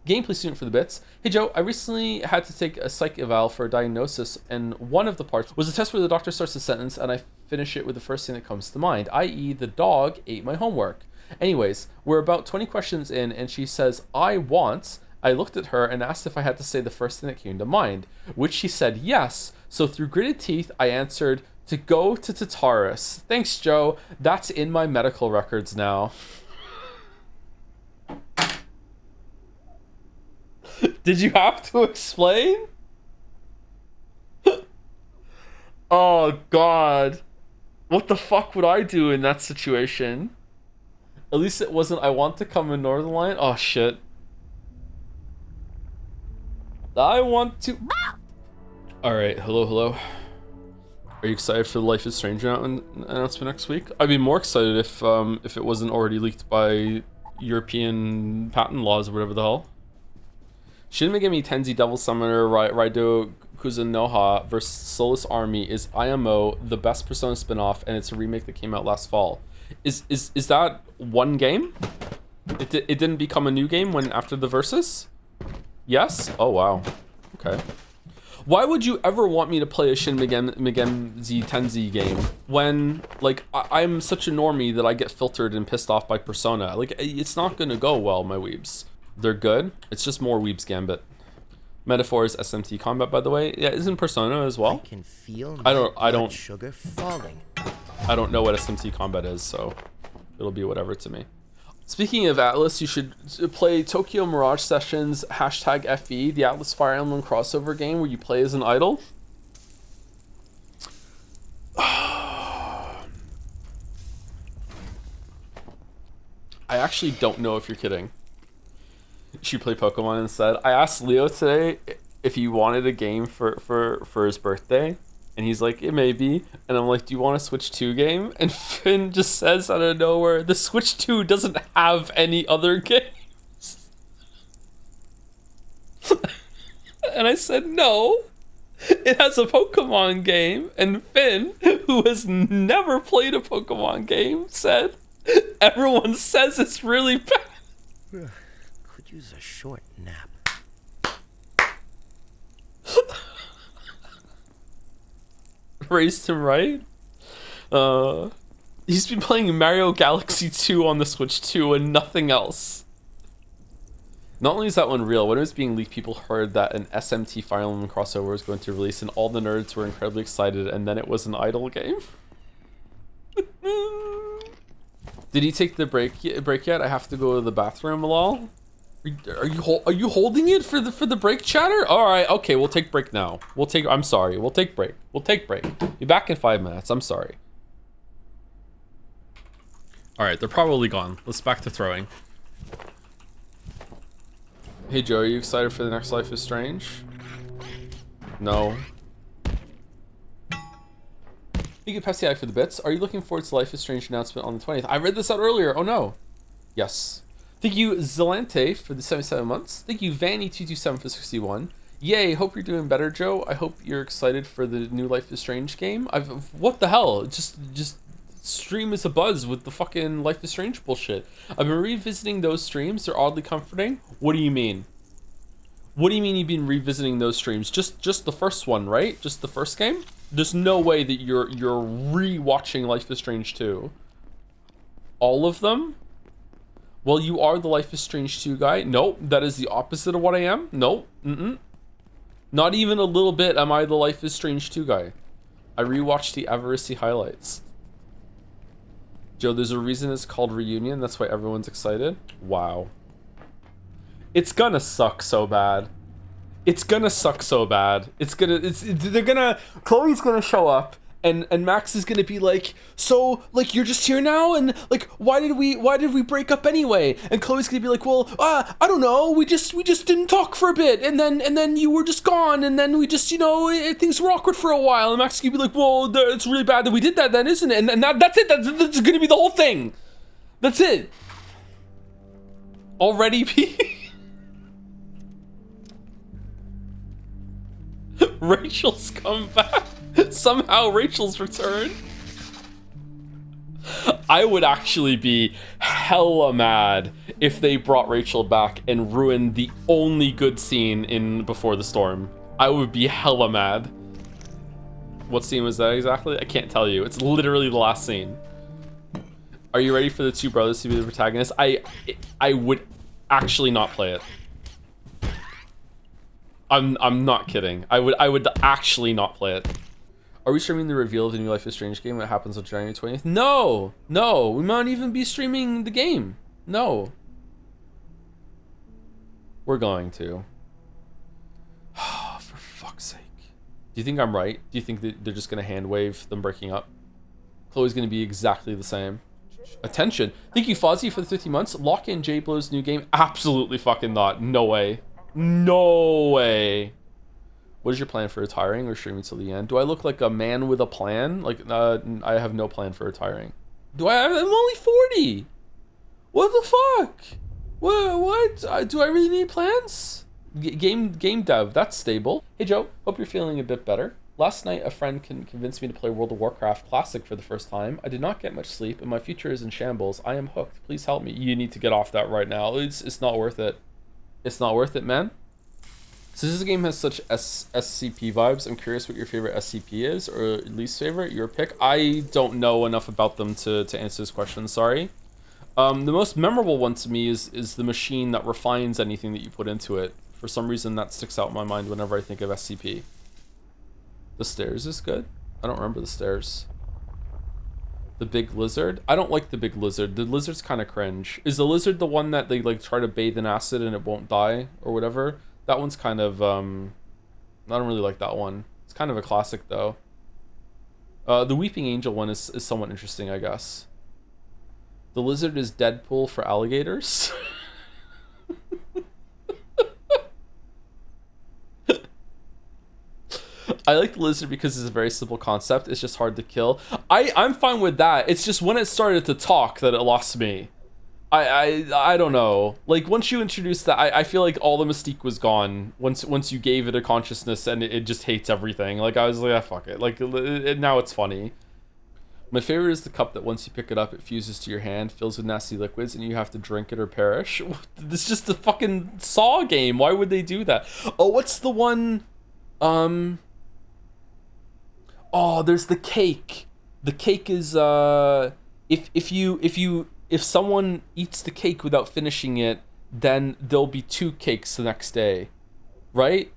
Gameplay student for the bits. Hey Joe, I recently had to take a psych eval for a diagnosis, and one of the parts was a test where the doctor starts a sentence and I finish it with the first thing that comes to mind, i.e. the dog ate my homework. Anyways, we're about 20 questions in and she says, I want. I looked at her and asked if I had to say the first thing that came to mind, which she said yes. So through gritted teeth, I answered, to go to Tartarus. Thanks, Joe. That's in my medical records now. Did you have to explain? Oh, God. What the fuck would I do in that situation? At least it wasn't, I want to come in Northern Line. Oh, shit. I want to... Alright, hello. Are you excited for the Life is Strange announcement next week? I'd be more excited if it wasn't already leaked by European patent laws or whatever the hell. Shin Megami Tensei Devil Summoner Raido Kuzunoha vs. Soulless Army is IMO, the best Persona spin-off, and it's a remake that came out last fall. Is that one game? It didn't become a new game when after the Versus? Yes? Oh wow. Okay. Why would you ever want me to play a Shin Megami Tensei game when, like, I'm such a normie that I get filtered and pissed off by Persona? Like, it's not gonna go well, my weebs. They're good. It's just more Weeb's Gambit. Metaphor is SMT combat, by the way. Yeah, isn't Persona as well? I can feel I don't sugar falling. I don't know what SMT combat is, so it'll be whatever to me. Speaking of Atlas, you should play Tokyo Mirage Sessions #FE, the Atlas Fire Emblem crossover game where you play as an idol. I actually don't know if you're kidding. Should play Pokemon instead. I asked Leo today if he wanted a game for his birthday, and he's like, it may be. And I'm like, do you want a Switch 2 game? And Finn just says out of nowhere, the Switch 2 doesn't have any other games. And I said, no, it has a Pokemon game. And Finn, who has never played a Pokemon game, said, everyone says it's really bad. Use a short nap. Raised him right. He's been playing Mario Galaxy 2 on the Switch 2 and nothing else. Not only is that one real, when it was being leaked, people heard that an SMT Fire Emblem crossover was going to release, and all the nerds were incredibly excited, and then it was an idle game. Did he take the break yet? I have to go to the bathroom, lol. Are you holding it for the break, chatter? All right, okay, we'll take break now. I'm sorry. We'll take break. Be back in 5 minutes. I'm sorry. All right, they're probably gone. Let's back to throwing. Hey Joe, are you excited for the next Life is Strange? No. You get Pepsi for the bits. Are you looking forward to Life is Strange announcement on the 20th? I read this out earlier. Oh no. Yes. Thank you, Zelante, for the 77 months. Thank you, Vanny227 for 61. Yay, hope you're doing better, Joe. I hope you're excited for the new Life is Strange game. What the hell? Just stream is a buzz with the fucking Life is Strange bullshit. I've been revisiting those streams. They're oddly comforting. What do you mean? What do you mean you've been revisiting those streams? Just the first one, right? Just the first game? There's no way that you're re-watching Life is Strange 2. All of them? Well, you are the Life is Strange 2 guy. Nope, that is the opposite of what I am. Nope, Not even a little bit am I the Life is Strange 2 guy. I rewatched the avarisi highlights. Joe, there's a reason it's called Reunion. That's why everyone's excited. Wow. It's gonna suck so bad. Chloe's gonna show up. And Max is gonna be like, so like you're just here now, and like why did we break up anyway? And Chloe's gonna be like, well, I don't know, we just didn't talk for a bit, and then you were just gone, and then we just things were awkward for a while. And Max is gonna be like, well, it's really bad that we did that then, isn't it? And that's it. That's gonna be the whole thing. That's it. Already, P. Rachel's come back. Somehow Rachel's returned. I would actually be hella mad if they brought Rachel back and ruined the only good scene in Before the Storm. I would be hella mad. What scene was that exactly? I can't tell you. It's literally the last scene. Are you ready for the two brothers to be the protagonists? I would actually not play it. I'm not kidding. I would actually not play it. Are we streaming the reveal of the new Life is Strange game that happens on January 20th? No, no, we might even be streaming the game. No. We're going to. For fuck's sake. Do you think I'm right? Do you think that they're just gonna hand wave them breaking up? Chloe's gonna be exactly the same. Attention. Thank you, Fozzie, for the 50 months. Lock in J Blow's new game. Absolutely fucking not. No way. No way. What is your plan for retiring or streaming till the end? Do I look like a man with a plan? Like, I have no plan for retiring. I'm only 40. What the fuck? What? Do I really need plans? Game dev, that's stable. Hey Joe, hope you're feeling a bit better. Last night, a friend convinced me to play World of Warcraft Classic for the first time. I did not get much sleep, and my future is in shambles. I am hooked. Please help me. You need to get off that right now. It's not worth it. It's not worth it, man. Since this game has such SCP vibes, I'm curious what your favorite SCP is, or least favorite, your pick. I don't know enough about them to answer this question, sorry. The most memorable one to me is the machine that refines anything that you put into it. For some reason, that sticks out in my mind whenever I think of SCP. The stairs is good. I don't remember the stairs. The big lizard? I don't like the big lizard. The lizard's kind of cringe. Is the lizard the one that they like try to bathe in acid and it won't die or whatever? That one's kind of I don't really like that one. It's kind of a classic though. The weeping angel one is somewhat interesting, I guess. The lizard is Deadpool for alligators. I like the lizard because it's a very simple concept. It's just hard to kill. I'm fine with that. It's just when it started to talk that it lost me. I don't know. Like once you introduced that, I feel like all the mystique was gone. Once you gave it a consciousness and it just hates everything. Like I was like, ah, fuck it. Like now it's funny. My favorite is the cup that once you pick it up, it fuses to your hand, fills with nasty liquids, and you have to drink it or perish. This is just a fucking Saw game. Why would they do that? Oh, what's the one? Oh, there's the cake. The cake is if someone eats the cake without finishing it, then there'll be 2 cakes the next day, right?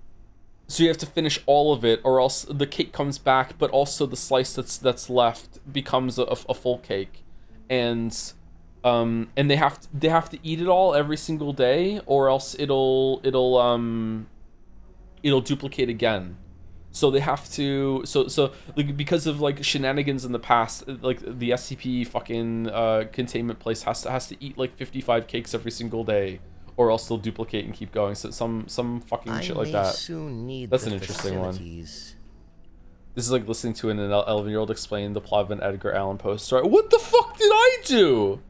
So you have to finish all of it, or else the cake comes back, but also the slice that's left becomes a full cake, and they have to eat it all every single day, or else it'll duplicate again. So they have to so like because of like shenanigans in the past, like the SCP fucking containment place has to eat like 55 cakes every single day, or else they'll duplicate and keep going. So some fucking shit like that. That's an interesting one. This is like listening to an 11-year-old explain the plot of an Edgar Allan Poe story. What the fuck did I do?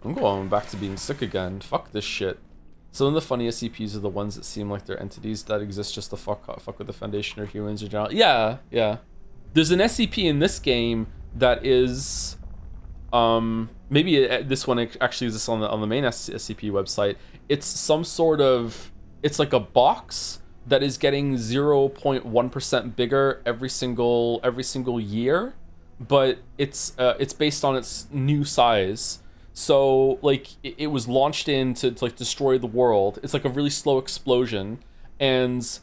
I'm going back to being sick again. Fuck this shit. Some of the funniest SCPs are the ones that seem like they're entities that exist just to fuck with the Foundation or humans in general. Yeah, yeah. There's an SCP in this game that is, maybe this one actually exists on the main SCP website. It's some sort of, it's like a box that is getting 0.1% bigger every single year, but it's based on its new size. So like it was launched in to like destroy the world. It's like a really slow explosion, and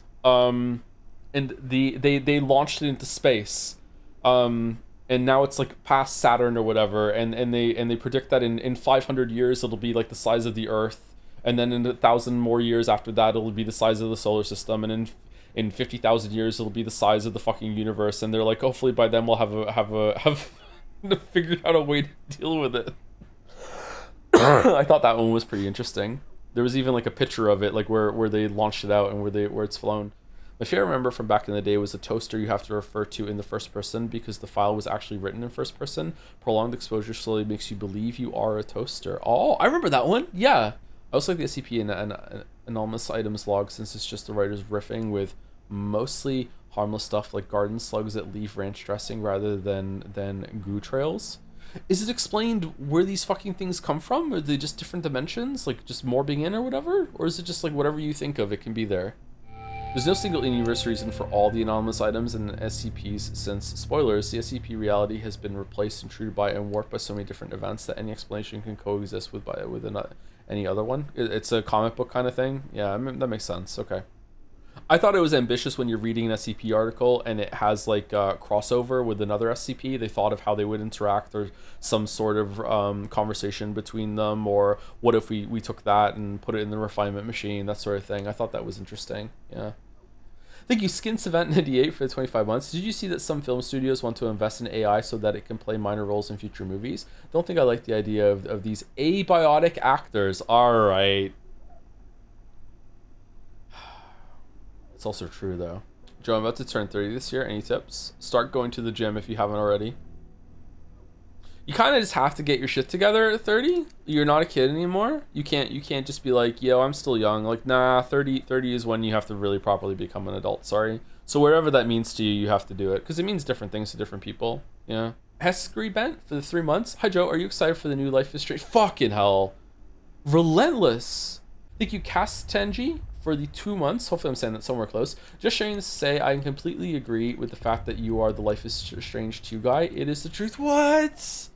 they launched it into space, and now it's like past Saturn or whatever, and they predict that in 500 years it'll be like the size of the Earth, and then in 1,000 more years after that it'll be the size of the solar system, and in 50,000 years it'll be the size of the fucking universe. And they're like, hopefully by then we'll have figured out a way to deal with it. I thought that one was pretty interesting. There was even like a picture of it, like where they launched it out and where it's flown. My favorite remember from back in the day was a toaster you have to refer to in the first person because the file was actually written in first person. Prolonged exposure slowly makes you believe you are a toaster. Oh, I remember that one. Yeah. I also like the SCP and anonymous items log since it's just the writers riffing with mostly harmless stuff like garden slugs that leave ranch dressing rather than goo trails. Is it explained where these fucking things come from? Are they just different dimensions, like just morbing in or whatever? Or is it just like whatever you think of, it can be there? There's no single in-universe reason for all the anomalous items in SCPs since, spoilers, the SCP reality has been replaced, intruded by, and warped by so many different events that any explanation can coexist with any other one. It's a comic book kind of thing. Yeah, I mean, that makes sense. Okay. I thought it was ambitious when you're reading an SCP article and it has like a crossover with another SCP. They thought of how they would interact or some sort of conversation between them, or what if we took that and put it in the refinement machine, that sort of thing. I thought that was interesting. Yeah. Thank you, Skin Savant 98 for the 25 months. Did you see that some film studios want to invest in AI so that it can play minor roles in future movies? Don't think I like the idea of these abiotic actors. All right. It's also true though. Joe, I'm about to turn 30 this year. Any tips? Start going to the gym if you haven't already. You kind of just have to get your shit together at 30. You're not a kid anymore. You can't just be like, yo, I'm still young. Like, nah, 30 is when you have to really properly become an adult. Sorry. So wherever that means to you, you have to do it, because it means different things to different people. Yeah. Hescree Bent for the 3 months. Hi Joe, are you excited for the new Life is Strange? Fucking hell. Relentless. Thank you, Castanji, for the 2 months. Hopefully I'm saying that somewhere close. Just sharing this to say I can completely agree with the fact that you are the Life is Strange 2 guy. It is the truth. What?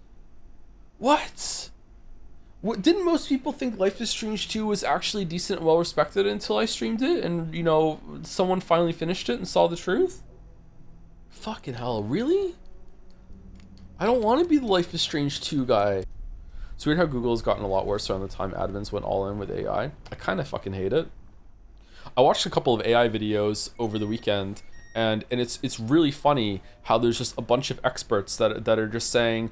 Didn't most people think Life is Strange 2 was actually decent and well respected until I streamed it and, you know, someone finally finished it and saw the truth? Fucking hell, really? I don't want to be the Life is Strange 2 guy. It's weird how Google has gotten a lot worse around the time admins went all in with AI. I kind of fucking hate it. I watched a couple of AI videos over the weekend, and it's really funny how there's just a bunch of experts that are just saying,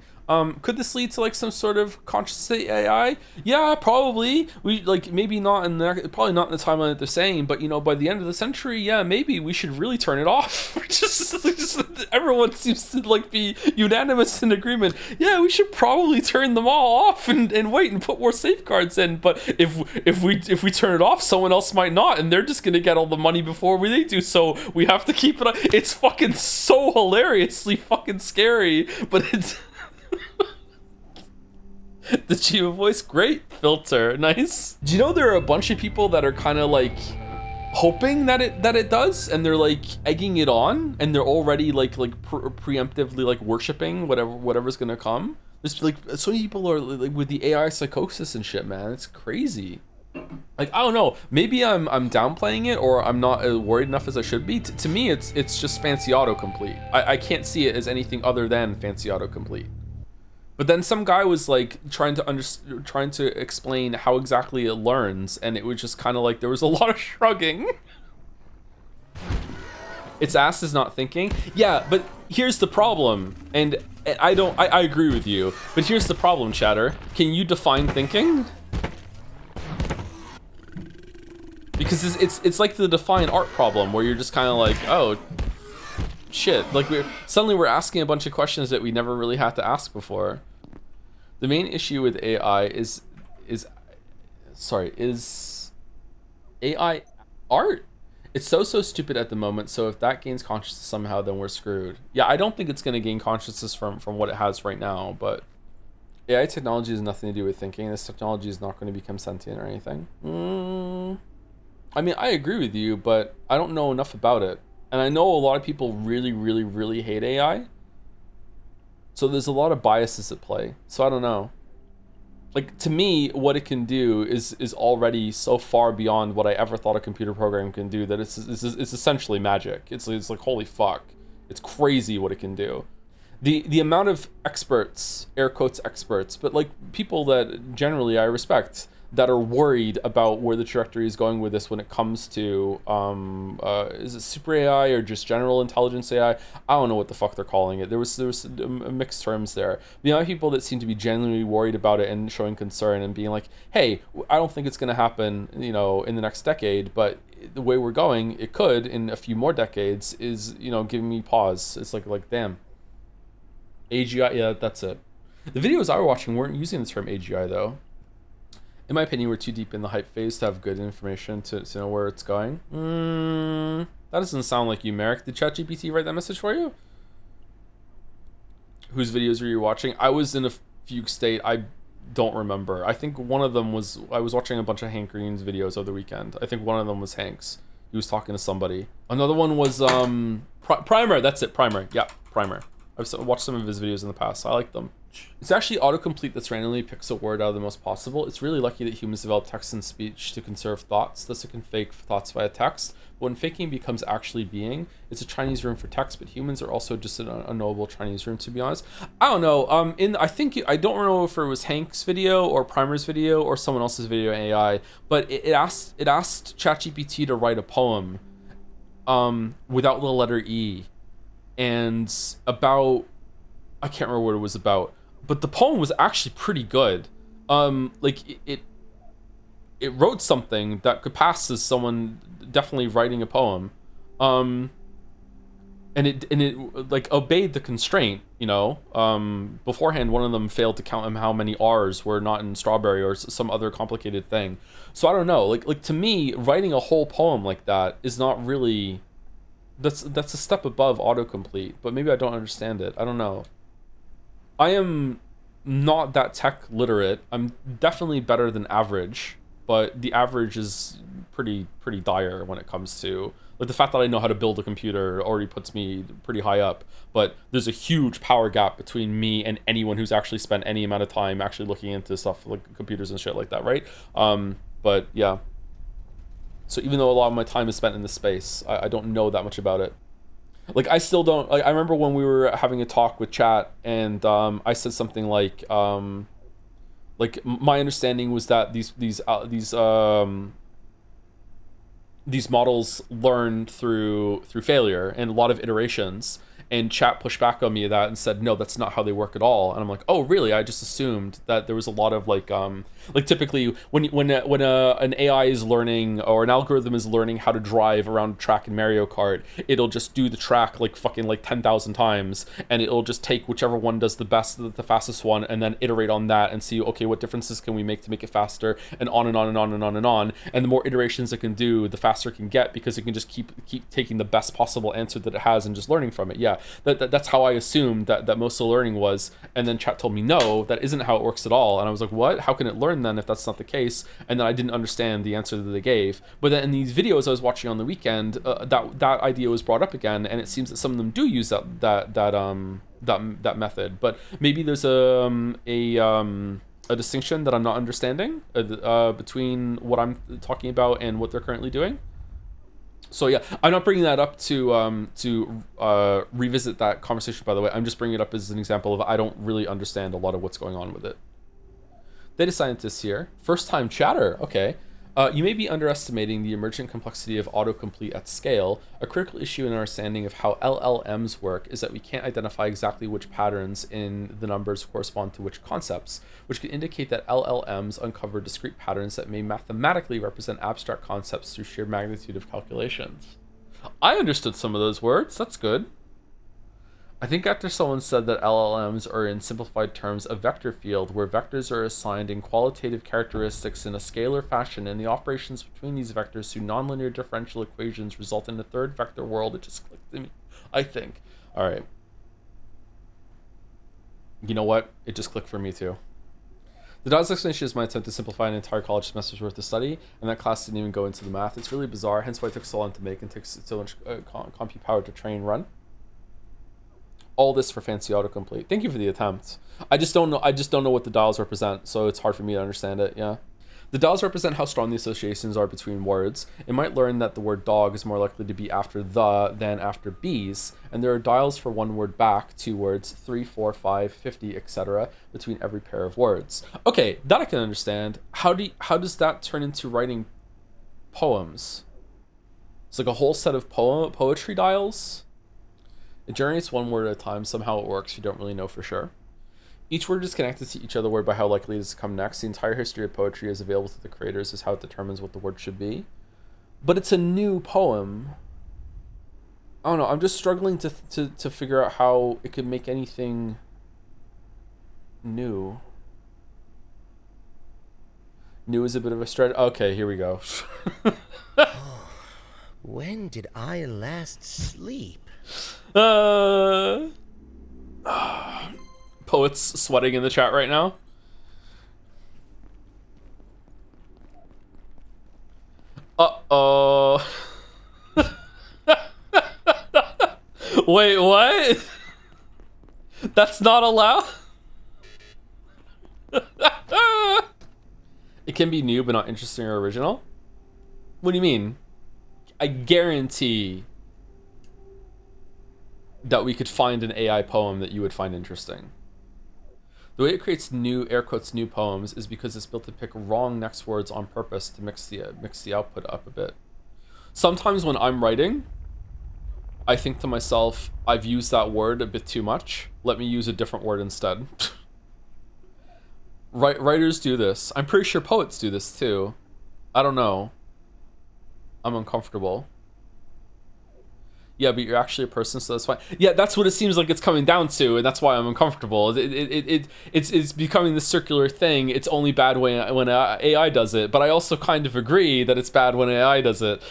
could this lead to like some sort of conscious AI? Yeah, probably. We like maybe not in the probably not in the timeline that they're saying, but you know, by the end of the century, yeah, maybe we should really turn it off. just everyone seems to like be unanimous in agreement. Yeah, we should probably turn them all off and wait and put more safeguards in. But if we turn it off, someone else might not, and they're just gonna get all the money before they do. So we have to keep it on. It's fucking so hilariously fucking scary, but it's. The Chiba voice, great filter, nice. Do you know there are a bunch of people that are kind of like hoping that it does, and they're like egging it on, and they're already like preemptively like worshiping whatever's gonna come. There's like so many people are like with the AI psychosis and shit, man. It's crazy. Like, I don't know, maybe I'm downplaying it, or I'm not worried enough as I should be. To me, it's just fancy autocomplete. I can't see it as anything other than fancy autocomplete. But then some guy was like trying to explain how exactly it learns, and it was just kind of like there was a lot of shrugging. Its ass is not thinking. Yeah, but here's the problem, and I agree with you, but here's the problem, chatter. Can you define thinking? Because it's like the define art problem, where you're just kind of like, oh shit, like we're asking a bunch of questions that we never really had to ask before. The main issue with AI is AI art. It's so stupid at the moment, so if that gains consciousness somehow, then we're screwed. Yeah, I don't think it's going to gain consciousness from what it has right now, but AI technology has nothing to do with thinking. This technology is not going to become sentient or anything. I mean, I agree with you, but I don't know enough about it. And I know a lot of people really hate AI. So there's a lot of biases at play. So I don't know. Like, to me, what it can do is already so far beyond what I ever thought a computer program can do that it's essentially magic. It's like, holy fuck. It's crazy what it can do. The amount of experts, air quotes experts, but like people that generally I respect, that are worried about where the trajectory is going with this when it comes to, is it super AI or just general intelligence AI? I don't know what the fuck they're calling it. There was mixed terms there. The amount of people that seem to be genuinely worried about it and showing concern and being like, hey, I don't think it's gonna happen, you know, in the next decade, but the way we're going, it could in a few more decades, is, you know, giving me pause. It's like damn. AGI, yeah, that's it. The videos I was watching weren't using the term AGI though. In my opinion, we're too deep in the hype phase to have good information to know where it's going. That doesn't sound like you, Merrick. Did ChatGPT write that message for you? whose videos were you watching? I was in a fugue state. I don't remember. I think one of them was, I was watching a bunch of Hank Green's videos over the weekend. I think one of them was Hank's. He was talking to somebody. Another one was Primer. That's it, Primer. Yeah, Primer. I've watched some of his videos in the past. I like them. It's actually autocomplete that's randomly picks a word out of the most possible. It's really lucky that humans develop text and speech to conserve thoughts. Thus it can fake thoughts via text. But when faking becomes actually being, it's a Chinese room for text, but humans are also just an unknowable Chinese room, to be honest. I don't know. I don't know if it was Hank's video or Primer's video or someone else's video in AI, but it asked ChatGPT to write a poem without the letter E, and about, I can't remember what it was about, but the poem was actually pretty good. Like it wrote something that could pass as someone definitely writing a poem, and it like obeyed the constraint, you know. Beforehand, one of them failed to count how many R's were not in strawberry or some other complicated thing. So I don't know. Like to me, writing a whole poem like that is not really. That's a step above autocomplete, but maybe I don't understand it. I don't know. I am not that tech literate. I'm definitely better than average, but the average is pretty dire when it comes to, like, the fact that I know how to build a computer already puts me pretty high up, but there's a huge power gap between me and anyone who's actually spent any amount of time actually looking into stuff like computers and shit like that, right? But yeah. So even though a lot of my time is spent in this space, I don't know that much about it. Like, I still don't, like, I remember when we were having a talk with chat, and I said something like my understanding was that these models learn through failure and a lot of iterations, and chat pushed back on me that and said, no, that's not how they work at all. And I'm like, oh really? I just assumed that there was a lot of like typically when an AI is learning, or an algorithm is learning how to drive around a track in Mario Kart, it'll just do the track like fucking like 10,000 times, and it'll just take whichever one does the best, the fastest one, and then iterate on that and see, okay, what differences can we make to make it faster, and on and on and on and on and on. And the more iterations it can do, the faster it can get, because it can just keep taking the best possible answer that it has and just learning from it. Yeah, that's how I assumed that most of the learning was. And then chat told me, no, that isn't how it works at all. And I was like, what? How can it learn then if that's not the case? And then I didn't understand the answer that they gave. But then in these videos I was watching on the weekend, that idea was brought up again, and it seems that some of them do use that method. But maybe there's a distinction that I'm not understanding between what I'm talking about and what they're currently doing. So yeah, I'm not bringing that up to revisit that conversation, by the way. I'm just bringing it up as an example of I don't really understand a lot of what's going on with it. Data scientists here. First time chatter. Okay. You may be underestimating the emergent complexity of autocomplete at scale. A critical issue in our understanding of how LLMs work is that we can't identify exactly which patterns in the numbers correspond to which concepts, which could indicate that LLMs uncover discrete patterns that may mathematically represent abstract concepts through sheer magnitude of calculations. I understood some of those words. That's good. I think after someone said that LLMs are, in simplified terms, a vector field where vectors are assigned in qualitative characteristics in a scalar fashion, and the operations between these vectors through nonlinear differential equations result in a third vector world. It just clicked to me, I think. All right. You know what? It just clicked for me too. The Dawes explanation is my attempt to simplify an entire college semester's worth of study, and that class didn't even go into the math. It's really bizarre, hence why it took so long to make and takes so much compute power to train run. All this for fancy autocomplete. Thank you for the attempt. I just don't know what the dials represent, so it's hard for me to understand it. Yeah. The dials represent how strong the associations are between words. It might learn that the word dog is more likely to be after the than after bees, and there are dials for one word back, 2 words, 3, 4, 5, 50, etc. between every pair of words. Okay, that I can understand. How does that turn into writing poems? It's like a whole set of poetry dials. It generates one word at a time. Somehow it works. You don't really know for sure. Each word is connected to each other word by how likely it is to come next. The entire history of poetry is available to the creators as how it determines what the word should be. But it's a new poem. I don't know. I'm just struggling to figure out how it could make anything new. New is a bit of a stretch. Okay, here we go. When did I last sleep? poets sweating in the chat right now. Uh-oh. Wait, what? That's not allowed? It can be new but not interesting or original? What do you mean? I guarantee that we could find an AI poem that you would find interesting. The way it creates new, air quotes, new poems is because it's built to pick wrong next words on purpose to mix the output up a bit. Sometimes when I'm writing, I think to myself, I've used that word a bit too much. Let me use a different word instead. Writers do this. I'm pretty sure poets do this too. I don't know. I'm uncomfortable. Yeah, but you're actually a person, so that's fine. Yeah, that's what it seems like it's coming down to, and that's why I'm uncomfortable. It's becoming this circular thing. It's only bad when AI does it, but I also kind of agree that it's bad when AI does it.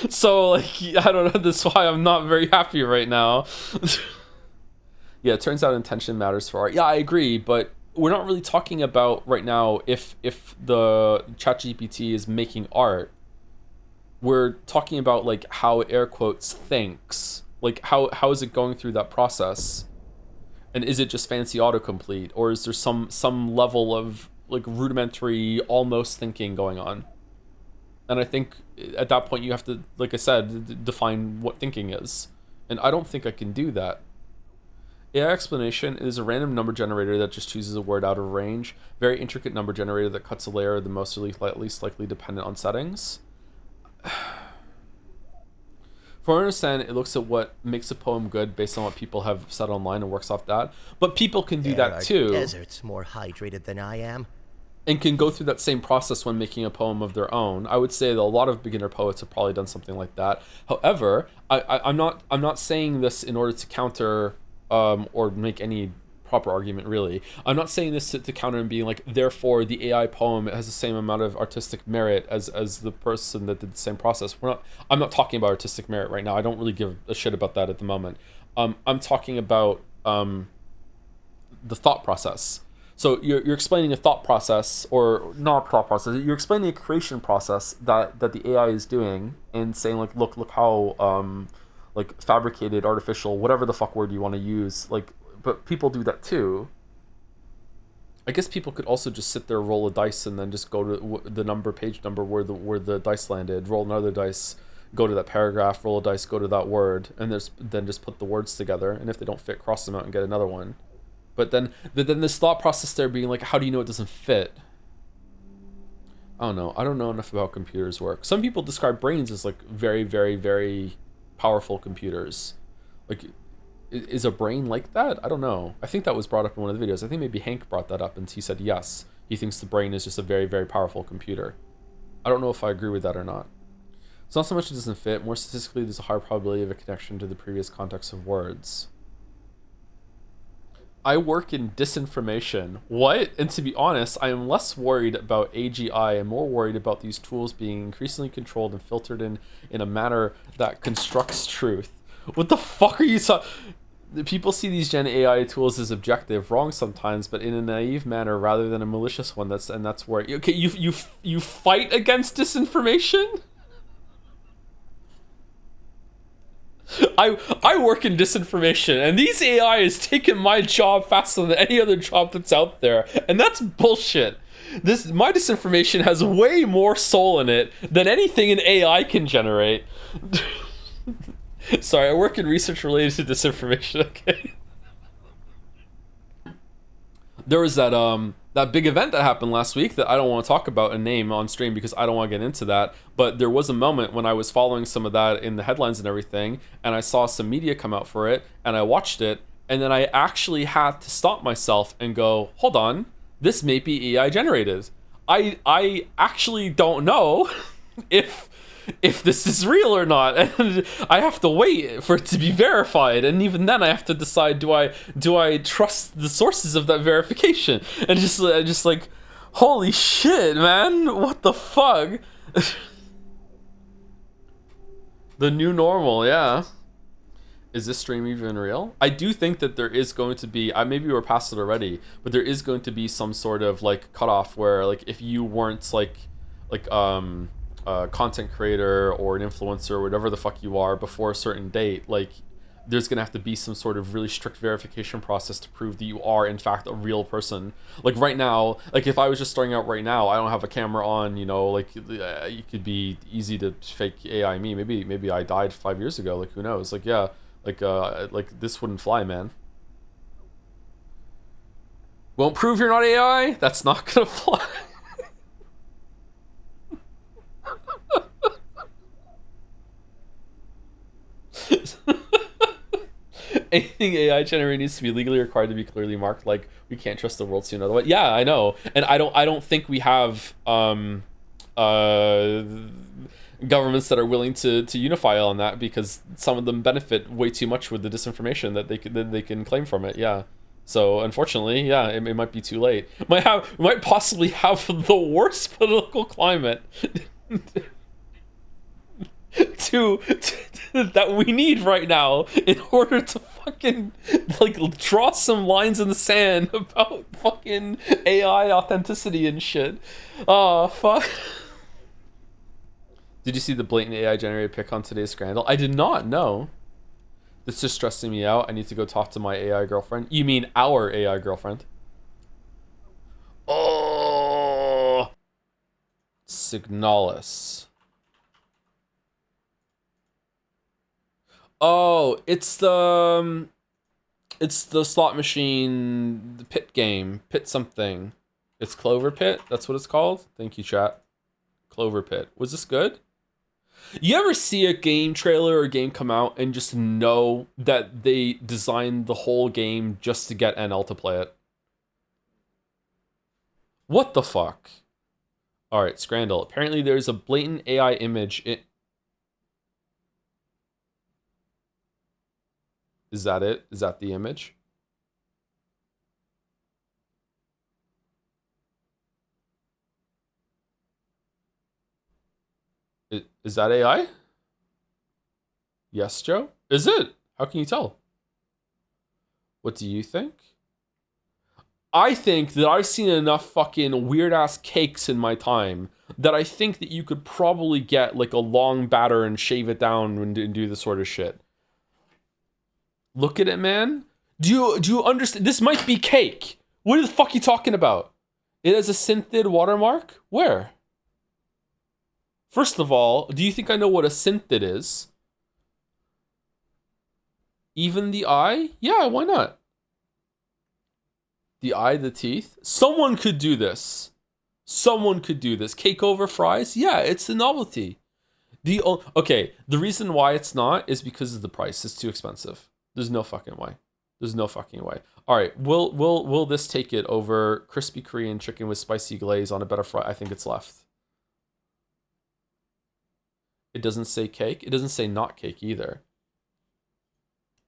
So, like, I don't know, that's why I'm not very happy right now. Yeah, it turns out intention matters for art. Yeah, I agree, but we're not really talking about right now if the ChatGPT is making art. We're talking about, like, how it air quotes thinks. Like, how is it going through that process? And is it just fancy autocomplete? Or is there some level of, like, rudimentary almost thinking going on? And I think at that point you have to, like I said, define what thinking is. And I don't think I can do that. AI explanation is a random number generator that just chooses a word out of range. Very intricate number generator that cuts a layer the most or least likely dependent on settings. From what I understand, it looks at what makes a poem good based on what people have said online and works off that. But people can do that too. Deserts more hydrated than I am. And can go through that same process when making a poem of their own. I would say that a lot of beginner poets have probably done something like that. However, I'm not saying this in order to counter or make any proper argument, really. I'm not saying this to counter and being like, therefore the AI poem has the same amount of artistic merit as the person that did the same process. I'm not talking about artistic merit right now. I don't really give a shit about that at the moment. I'm talking about the thought process. So you're explaining a thought process, or not thought process, you're explaining a creation process that the AI is doing, and saying, like, look how like fabricated, artificial, whatever the fuck word you want to use, like, but people do that too. I guess people could also just sit there, roll a dice, and then just go to the page number where the dice landed, roll another dice, go to that paragraph, roll a dice, go to that word, and then just put the words together, and if they don't fit, cross them out and get another one. But then this thought process there being like, how do you know it doesn't fit? I don't know. I don't know enough about how computers work. Some people describe brains as, like, very, very, very powerful computers. Like, is a brain like that? I don't know. I think that was brought up in one of the videos. I think maybe Hank brought that up, and he said yes. He thinks the brain is just a very, very powerful computer. I don't know if I agree with that or not. It's not so much it doesn't fit. More statistically, there's a higher probability of a connection to the previous context of words. I work in disinformation. What? And to be honest, I am less worried about AGI and more worried about these tools being increasingly controlled and filtered in a manner that constructs truth. What the fuck are you talking? People see these Gen AI tools as objective, wrong sometimes, but in a naive manner rather than a malicious one. That's where okay, you fight against disinformation? I work in disinformation, and these AI is taking my job faster than any other job that's out there, and that's bullshit. My disinformation has way more soul in it than anything an AI can generate. Sorry, I work in research related to disinformation. Okay. There was that big event that happened last week that I don't want to talk about and name on stream because I don't want to get into that. But there was a moment when I was following some of that in the headlines and everything, and I saw some media come out for it, and I watched it, and then I actually had to stop myself and go, hold on, this may be AI generated. I actually don't know if this is real or not, and I have to wait for it to be verified, and even then I have to decide, do I trust the sources of that verification? And just like, holy shit, man, what the fuck? The new normal, yeah. Is this stream even real? I do think that there is going to be, maybe we're past it already, but there is going to be some sort of like cutoff where like if you weren't like a content creator or an influencer or whatever the fuck you are before a certain date, like there's gonna have to be some sort of really strict verification process to prove that you are in fact a real person. Like right now, like if I was just starting out right now, I don't have a camera on, you know, like it could be easy to fake AI me. Maybe I died 5 years ago. Like who knows? Like yeah, like this wouldn't fly, man. Won't prove you're not AI. That's not gonna fly. Anything AI generated needs to be legally required to be clearly marked. Like we can't trust the world soon otherwise. Yeah, I know, and I don't think we have governments that are willing to unify on that, because some of them benefit way too much with the disinformation that they can claim from it. Yeah, so unfortunately, yeah, it might be too late. Might possibly have the worst political climate to that we need right now in order to fucking like draw some lines in the sand about fucking AI authenticity and shit. Oh fuck. Did you see the blatant AI generated pic on today's Scandal? I did not know. It's just stressing me out. I need to go talk to my AI girlfriend. You mean our AI girlfriend? Oh, Signalis. Oh, it's the slot machine, the pit game, pit something. It's Clover Pit. That's what it's called. Thank you, chat. Clover Pit. Was this good? You ever see a game trailer or a game come out and just know that they designed the whole game just to get NL to play it? What the fuck? All right, Scrandal. Apparently, there's a blatant AI image. Is that it? Is that the image? Is that AI? Yes, Joe? Is it? How can you tell? What do you think? I think that I've seen enough fucking weird ass cakes in my time that I think that you could probably get like a long batter and shave it down and do this sort of shit. Look at it, man. Do you understand? This might be cake. What the fuck are you talking about? It has a synthid watermark? Where? First of all, do you think I know what a synthid is? Even the eye? Yeah, why not? The eye, the teeth? Someone could do this. Someone could do this. Cake over fries? Yeah, it's a novelty. Okay, the reason why it's not is because of the price. It's too expensive. There's no fucking way. There's no fucking way. All right, will this take it over crispy Korean chicken with spicy glaze on a better fry? I think it's left. It doesn't say cake. It doesn't say not cake either.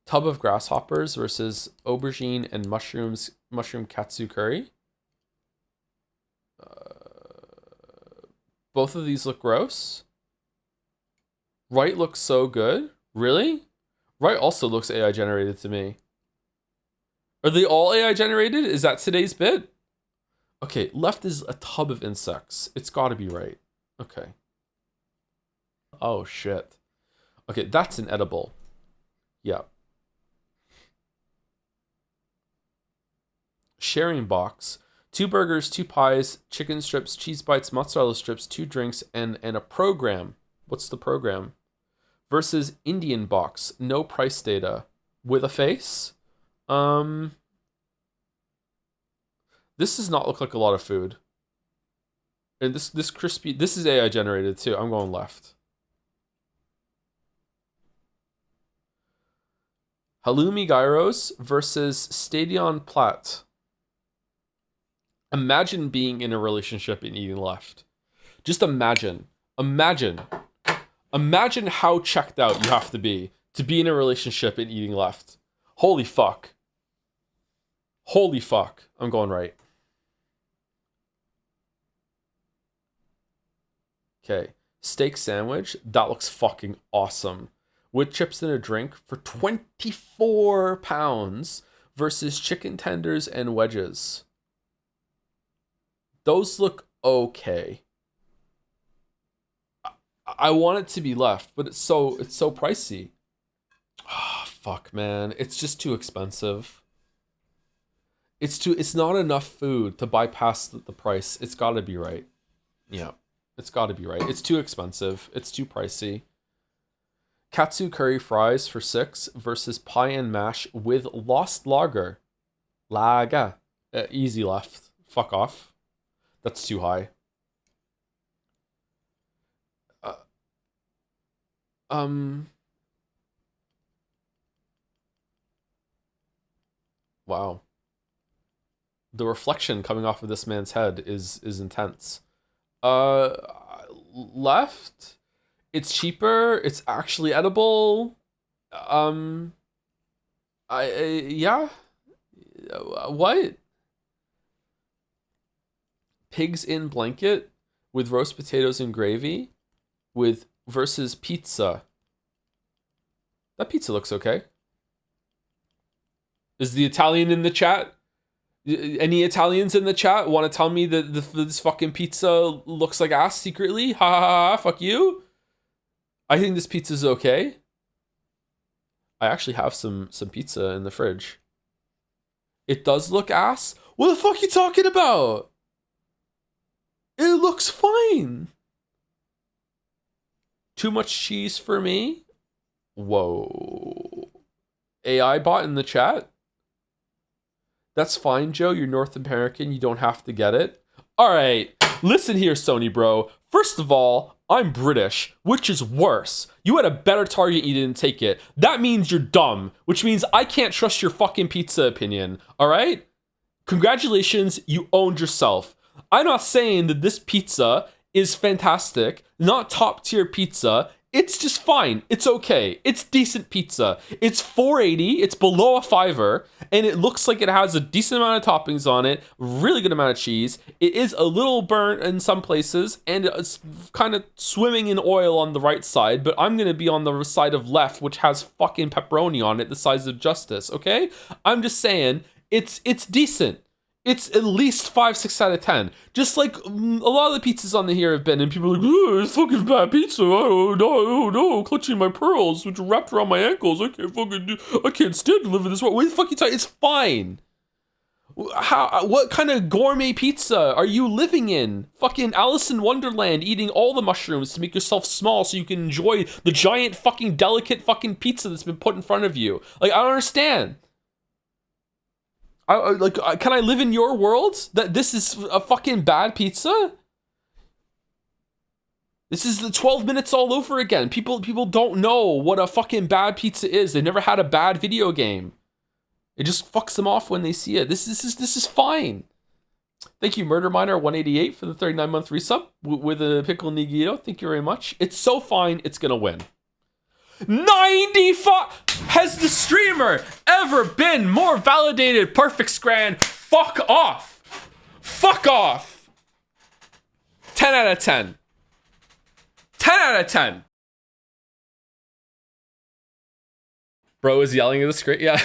Tub of grasshoppers versus aubergine and mushroom katsu curry. Both of these look gross. Right looks so good. Really? Right also looks AI generated to me. Are they all AI generated? Is that today's bit? Okay, left is a tub of insects. It's gotta be right. Okay. Oh shit. Okay, that's an edible. Yeah. Sharing box. 2 burgers, 2 pies, chicken strips, cheese bites, mozzarella strips, 2 drinks, and a program. What's the program? Versus Indian box. No price data. With a face? This does not look like a lot of food. And this crispy, this is AI generated too. I'm going left. Halloumi gyros versus Stadion Plat. Imagine being in a relationship and eating left. Just imagine. Imagine how checked out you have to be in a relationship and eating left. Holy fuck. Holy fuck. I'm going right. Okay. Steak sandwich. That looks fucking awesome. with chips and a drink for £24 versus chicken tenders and wedges. Those look okay. I want it to be left, but it's so pricey. Oh, fuck, man. It's just too expensive. It's not enough food to bypass the price. It's got to be right. Yeah. It's got to be right. It's too expensive. It's too pricey. Katsu curry fries for $6 versus pie and mash with lost lager. Lager. Easy left. Fuck off. That's too high. Wow. The reflection coming off of this man's head is intense. Left. It's cheaper. It's actually edible. Yeah. What? Pigs in blanket with roast potatoes and gravy with versus pizza. That pizza looks okay. Is the Italian in the chat? Any Italians in the chat want to tell me that this fucking pizza looks like ass secretly? Ha ha ha, fuck you. I think this pizza's okay. I actually have some pizza in the fridge. It does look ass? What the fuck are you talking about? It looks fine. Too much cheese for me? Whoa. AI bot in the chat? That's fine, Joe. You're North American. You don't have to get it. All right. Listen here, Sony bro. First of all, I'm British, which is worse. You had a better target, you didn't take it. That means you're dumb, which means I can't trust your fucking pizza opinion. All right? Congratulations, you owned yourself. I'm not saying that this pizza is fantastic, not top tier pizza. It's just fine. It's okay. It's decent pizza. It's $4.80. It's below a $5, and it looks like it has a decent amount of toppings on it. Really good amount of cheese. It is a little burnt in some places, and it's kind of swimming in oil on the right side. But I'm gonna be on the side of left, which has fucking pepperoni on it, the size of justice. Okay? I'm just saying it's decent. It's at least 5, 6 out of 10. Just like a lot of the pizzas on the here have been, and people are like, oh, it's fucking bad pizza. Oh no, clutching my pearls, which are wrapped around my ankles. I can't stand to live in this world. What the fuck are you talking? It's fine. What kind of gourmet pizza are you living in? Fucking Alice in Wonderland, eating all the mushrooms to make yourself small so you can enjoy the giant fucking delicate fucking pizza that's been put in front of you. Like, I don't understand. Can I live in your world? That this is a fucking bad pizza? This is the 12 minutes all over again. People don't know what a fucking bad pizza is. They've never had a bad video game. It just fucks them off when they see it. This is fine. Thank you, Murder Miner 188 for the 39-month resub with a pickle nigito. Thank you very much. It's so fine. It's gonna win. 95. Has the streamer ever been more validated? Perfect Scran. Fuck off. Fuck off. 10 out of 10. 10 out of 10. Bro is yelling at the screen. Yeah.